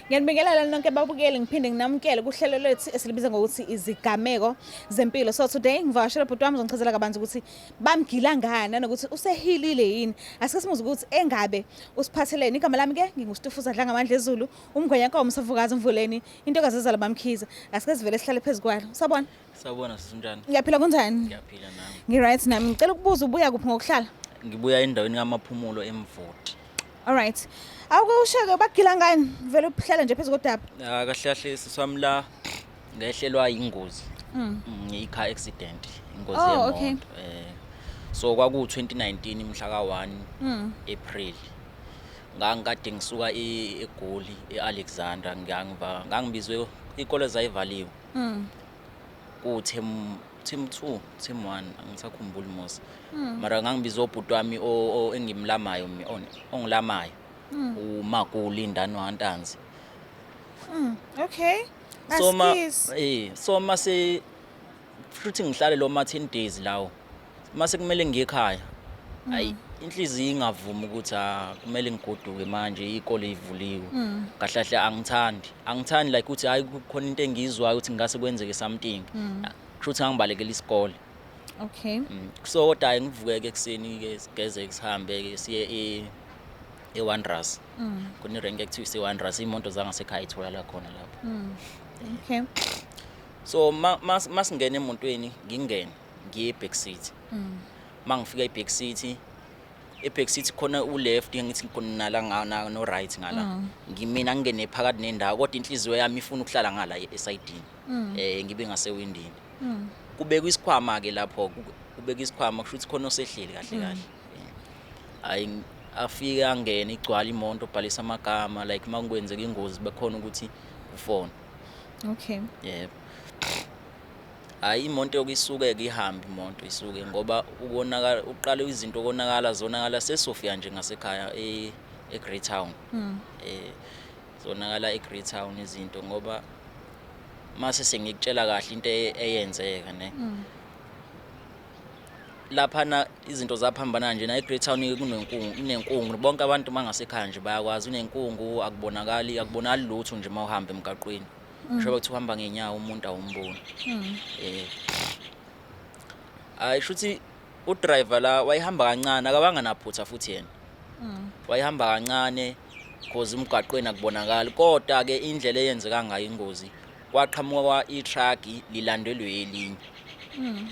Ngiyanibingelela nonke babukeli ngiphinde nginamukele kuhlelo lethu esilibiza ngokuthi izigameko zempilo. So today ngivakashela ubhuti wami uzongichazela kabanzi ukuthi bamgila ngani nanokuthi usehilile yini. Asike simuze ukuthi engabe usiphatheleni. Igama lami ke nginguStufuza Dlanga Amandla Ezulu, umgwenyankomo Msavukazi Mvuleni, intokazi ezala bamkhize. Asike sivele sihlale phezukwalo. Sabona? Sabona sisunjani? Ngiyaphila kunjani? Ngiyaphila nami. Ngiright nami. Ngicela ukubuza ubuya kuphi ngokuhlala? Ngibuya endaweni kamaphumulo eMvoti. Alright. Awukusheke bagila ngani? Vele uhlala nje phezu kodaba. Kahle kahle siswami la ngehlelwa ingozi. I-car accident, ingozi yemoto. Okay. So kwaku 2019 mhla ka1 April. Ngangikade ngisuka eGoli eAlexander ngangibizwe ikole zayivaliwe. Ku team 2, team 1 angisakhumbuli mos. Mara ngangibizwe ubhuti wami engimlamayo ongilamayo. uMaguli Ndani waNtanzi. Okay. So mase futhi ngihlale lo 10 days lawo. Mase kumele ngiye ekhaya. Hayi inhliziyo ingavumi ukuthi kumele ngigoduke manje ikole ivuliwe. Kahlahle angithandi like ukuthi hayi kukhona into engizwayo ukuthi ngase kwenzeke something. Futhi angibalekela isikole. Okay. So kodwa ngivukeke ekseni ke sigeze sihambe ke siye eWanderers. Kuni rank activity eWanderers imoto zangasekhaya ithola la khona lapho. Okay. So masingena emotweni ngingena ngiye eback seat. Mangifika eback seat khona uleft ngithi khona la no right ngala. Ngimina ngene phakathi nendawo kodwa inhliziyo yami ifuna ukuhlala ngala esayidini. Ngibe ngasewindini. Kubeka isikhwama ke lapho kubeka isikhwama kusho ukuthi khona osehleli kahle. Hayi afika angena igcwala imoto obhalisa amagama like mangikwenzeka ingozi bekhona ukuthi ufone. Okay. Yebo. Hayi imoto yokisuke ke ihambe imoto isuke ngoba ukonakala uqala izinto zonakala seSofia nje ngasekhaya eGreat Town. Zonakala eGreat Town izinto ngoba mase sengikutshela kahle into eyenzeka ne. Lapha izinto zaphambana nje na eGreat Town kunenkungu bonke abantu mangasekhaya nje bayakwazi unenkungu akubonakali lutho nje mawuhamba emgaqweni. Ngisho ukuthi uhamba ngenyawo umuntu awumboni. Hayi shuthi udriver la wayihamba kancane akabanga naphutha futhi yena. Wayihamba kancane because umgaqweni akubonakali kodwa ke indlela eyenzeka ngayo ingozi kwaqhamuka i-truck lilandelwe elinye.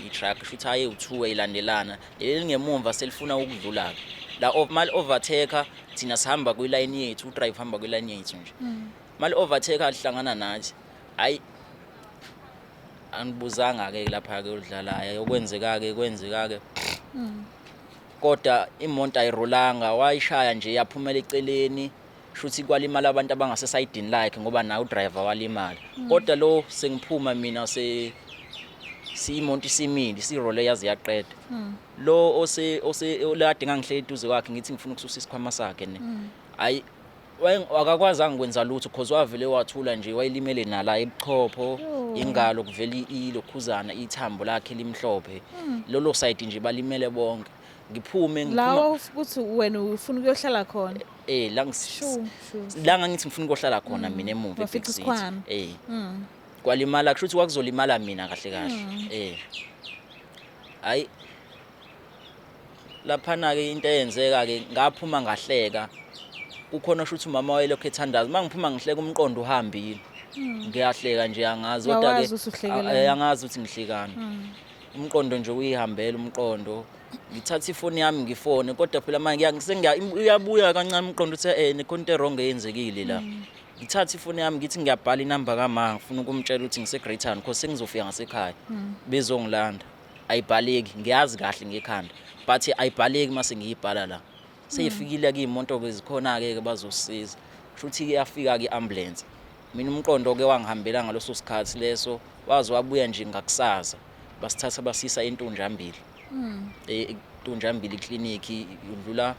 I-truck shuthi aye u2 eyilandelana elingemumva selifuna ukudlula la mal overtake thina sihamba kwiline yethu udriver hamba kwiline yethu nje. Mal overtake alihlangana nathi hayi anibuzanga ke lapha ke udlala yokwenzeka ke kodwa imoto ayirolanga wayishaya nje yaphumela eceleni shuthi kwalimala abantu abangase sayidini like ngoba na udriver walimala kodwa lo sengiphuma mina imoto isimile sirole yazi yaqeda. Lo olade ngangihleli eduze kwakhe ngithi ngifuna ukususa isikhwama sakhe ne. Hayi akakwazi angikwenza lutho because wavele wathula nje wayilimele nala ebuchopho ingalo kuvela ilokhuzana ithambo lakhe limhlophe. Lolo side nje balimele bonke. Ngiphume lawo ukuthi wena ufuna ukuyohlala khona. La ngithi ngifuna ukuyohlala khona mina emuva eback. Kwalimala kusho ukuthi wakuzolimala mina kahle. Hayi lapha na ke into eyenzeka ke ngaphuma ngahleka. Kukhona shuthi umama wayelokho ethandaza mangiphuma ngihleka umqondo uhambile. Ngiyahleka nje angazi kodwa ke angazi ukuthi ngihlekana. Umqondo nje uyihambela umqondo. Ngithatha ifoni yami ngifone kodwa phela manje uyabuya kancane umqondo uthi nekhonto wrong eyenzekile la. Ngithatha ifoni yami ngithi ngiyabhala inamba kaMa ngifuna ukumtshela ukuthi ngiseGreat Town because sengizofika ngasekhaya bezongilanda. Ayibhaleki ngiyazi kahle ngekhanda but ayibhaleki mase ngiyibhala la. Seyifikile ke imoto ke zikhona ke bazosisiza. Futhi ke yafika ke ambulance. Mina umqondo ke wangihambela ngaloso sikhathi leso wazi wabuya nje ngakusaza. Basithatha basisa eNtunjambili. eNtunjambili clinic udlula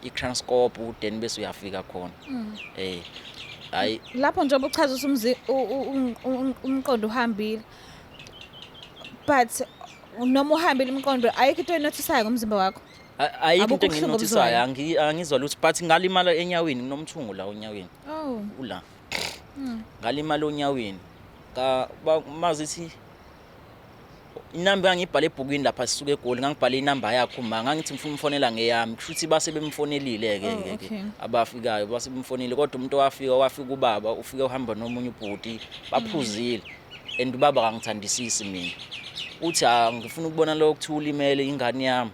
iTranscorp then bese uyafika khona. Hayi lapho nje ubuchaza ukuthi umqondo uhambile but noma uhambile umqondo ayikho into enotisayo ngomzimba wakho. Ayikho into enginotisayo angizwa lutho but ngalimala enyaweni nginomthungu la onyaweni. Oh ula ngalimala onyaweni mazithi inamba ngibhale ebhukwini lapha sisuke eGoli ngangibhale inamba yakho ngangithi ngifuna umfonela ngeyami kusho ukuthi base bemfonelile ke abafikayo base bemfonile kodwa umuntu wafika ubaba ufike uhamba nomunye ubhuti baphuzile and ubaba kangithandisisi mina uthi ngifuna ukubona lokho kuthi ulimele ingane yami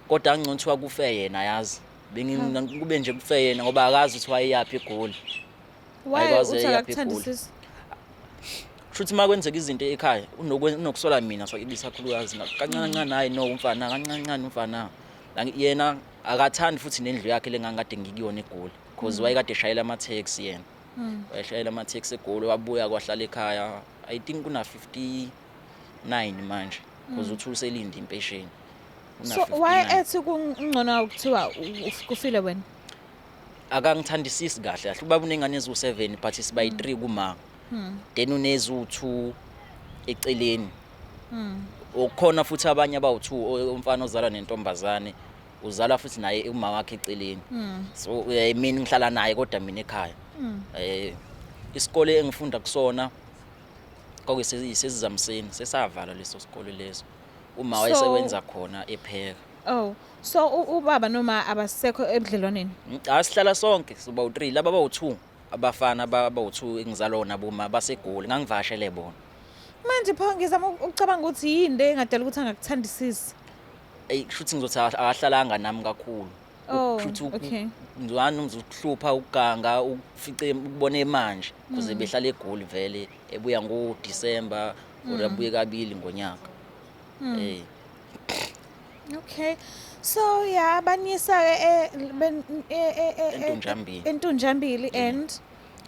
kodwa angcono ukuthi wakufe yena yazi kube nje kufe yena ngoba akazi ukuthi wayeyaphi eGoli why uthi akuthandisisi futhi makwenzeka izinto ekhaya unokusola mina so ibisakhulukazi kancane kancane hayi no umfana kancane kancane umfana yena akathandi futhi nendlu yakhe lengangade ngikuyona eGoli because wayekade eshayela ama taxi yena wayeshayela ama taxi eGoli wabuya kwahlala ekhaya I think kuna 59 manje because uthi uselinde impesheni so why ethi kungcono ukuthiwa kufile wena akangithandisisi kahle ubaba unengane ezu7 but sibayi 3 kuma then unezu2 eceleni ukukhona futhi abanye abawu2 umfana ozalwa nentombazane uzalwa futhi naye uma wakhe eceleni so mina ngihlala naye kodwa mina ekhaya isikole engifunda kusona kwakuyisezizamseni sesavala leso sikole leso uma wayesebenza khona epheka so ubaba noma abasekho ebudlelwaneni asihlala sonke siba u3 laba bawu2 abafana bawu2 engizalwa nabo uma baseGoli ngangivashele bona manje pho ngizama ukucabanga ukuthi yini le engadala ukuthi angakuthandisisi kushuthi ngizothi akahlalanga nami kakhulu okay ngizwana umzukuhlupha ukuganga ufice ubone manje kuze behlala eGoli vele ebuya ngoDisemba uyabuye kabili ngonyaka okay so yeah banisa eNtunjambili and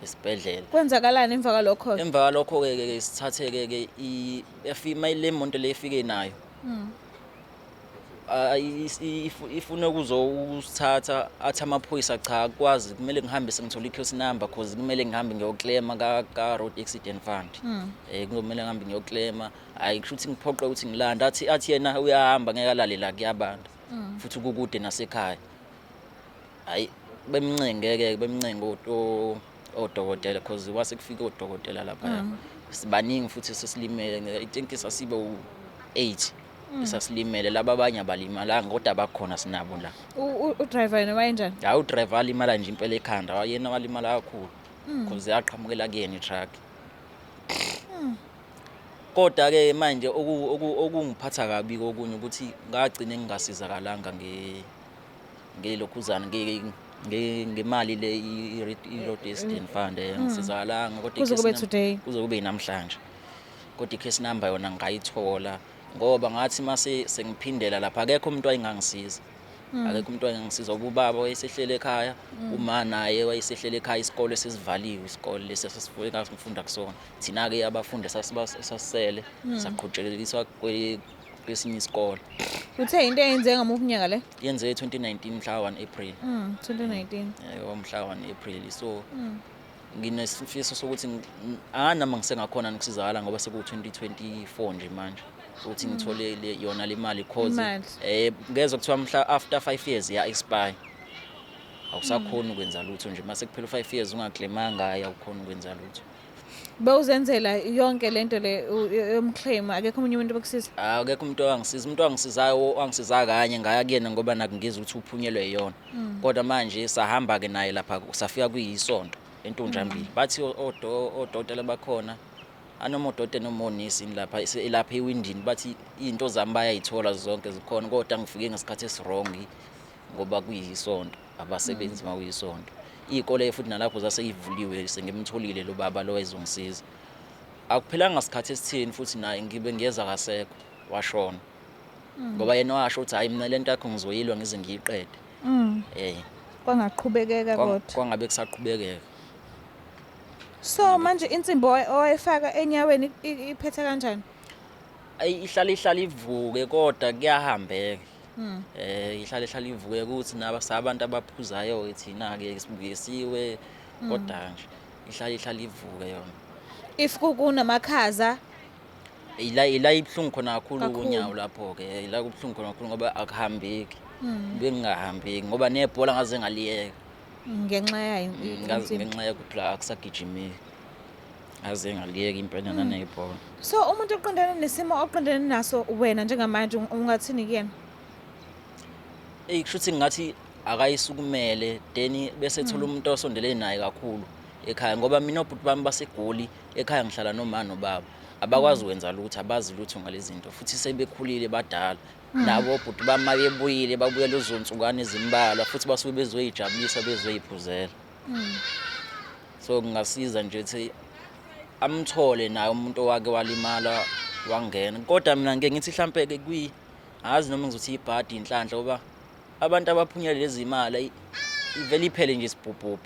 esibhedlela kwenzakalani emva kwalokho ke sithatheke ke le monto le efike nayo ifuna ukuzosithatha athi amaphoyisa cha akwazi kumele ngihambe sengithola i-case number because kumele ngihambe ngiyoclaima ka road accident fund kumele ngihambe ngiyoclaima kushuthi ngiphoqe ukuthi ngilanda athi yena uyahamba ngeke alale la kuyabantu futhi ukukude nasekhaya bemncenge odokotela because wase kufika odokotela lapha sibaningi futhi sesilimele I think sasibe u8 esasilimele laba abanye abalimalanga kodwa abakhona sinabo la udriver yena wayenjani udriver alimala nje impela ekhanda yena walimala kakhulu because yaqhamukela kuyena iTruck kodwa ke manje okungiphatha kabi kokunye ukuthi ngagcina ngingasizakalanga ngelokhuzana ngemali le i-road accident fund ngisizakalanga kodwa kuze kube namhlanje kodwa i-case number yona ngayithola ngoba ngathi mase sengiphindela lapha akekho umuntu wayengangisiza ubaba wayesehlele ekhaya uma naye wayesehlele ekhaya isikole sesivaliwe isikole lesasifika sifunda kusona thina ke abafundi sasisele saqhutsheliswa kwesinye isikole uthe into eyenze ngamuphi unyaka le yenze 2019 mhla 1 April 2019 mhla 1 April so nginesifiso sokuthi anama ngisengakhona ngikusizakala ngoba seku 2024 nje manje ukuthi ngithole yona le mali cause ngeze kuthiwa mhla after 5 years ya expire awusakhona ukwenza lutho nje mase kuphela 5 years ungaclaimanga awukhona ukwenza lutho bewuzenzela yonke lento le yomclaim akekho umunye umuntu obekusiza akekho umuntu owangisizayo kanye ngaya kuyena ngoba nakungiza ukuthi uphunyelwe yona kodwa manje sahamba ke naye lapha safika kuyisonto eNtunjambili bathi odokotela bakhona anomodote nomonisi lapha ewindini bathi into zami bayayithola zonke zikhona kodwa ngifike ngesikhathi esirong ngoba kuyisonto abasebenzi makuyisonto ikole futhi nalapho zaseyivuliwe sengimtholile lo baba lo wayezongisiza akuphelanga isikhathi esithini futhi naye ngibe ngiyeza kasekho washona ngoba yena washo ukuthi hayi mina lento yakho ngizoyilwa ngize ngiyiqede kwangaqhubekeka kodwa kwangabe kusaqhubekeka so manje insimbi owayifaka enyaweni iphethe kanjani ihlala ivuke kodwa kuyahambeka ihlala ivuke ukuthi nabasabantu abaphuzayo thina ke sibuyisiwe kodwa nje ihlala ivuke yona if kunamakhaza ila ibhlungu khona kakhulu kunyawo lapho ke ila kubhlungu khona kakhulu ngoba akuhambeki bengingahambeki ngoba nebhola ngaze ngaliyeka ngenxa yayo ngenxa yokuthi akusagijimeki aze ngaliyeka impela nanebhola. So umuntu oqondene nesimo oqondene naso wena njengamanje ungathini kuyena? Kushuthi ngathi akayisukumele then bese ethola umuntu osondelene naye kakhulu ekhaya ngoba mina obhuti bami baseGoli ekhaya ngihlala noma nobaba abakwazi ukwenza lutho abazi lutho ngalezi zinto futhi sebekhulile badala nabo obhuti bami bayebuyile babuye lezo nsukane ezimbalwa futhi basuke bezoyijabulisa bezoyiphuzela. So kungasiza nje ukuthi amthole naye umuntu owake walimala wangena kodwa mina ngeke ngithi mhlambe ke azi noma ngizothi ibhadi inhlanhla ngoba abantu abaphunyele lezi imali ivele iphele nje isibhubhubhu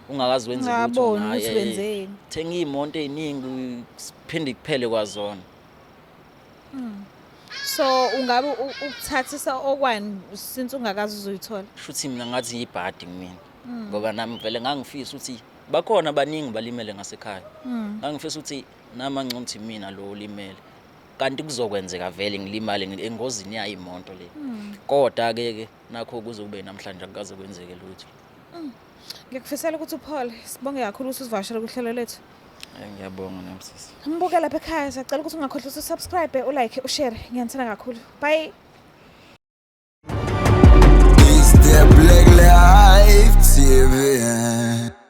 ungakazi wenza lutho ngaye thenga imonto eziningi siphinde kuphele kwazona. So ungabe ukuthathisa okwani since ungakazi uzoyithola? Shuthi mina ngathi ibhadi kumina ngoba nami vele ngangifisa ukuthi bakhona abaningi balimele ngasekhaya. Ngangifisa ukuthi nama ngcomthi mina lo olimele kanti kuzokwenzeka vele ngilimale engozini yayo imonto le. Kodwa ke nakho kuzokube namhlanje akukaze kwenzeke lutho. Ngiyakufisela ukuthi uphole. Sibonge kakhulu ukuthi usivashela kuhlelo lethu. Ngiyabonga namsisi. Ngibukela lapha ekhaya siyacela ukuthi ungakhohlisi usubscribe, ulike, ushare. Ngiyanthanda kakhulu. Bye. It's the Black Life TV.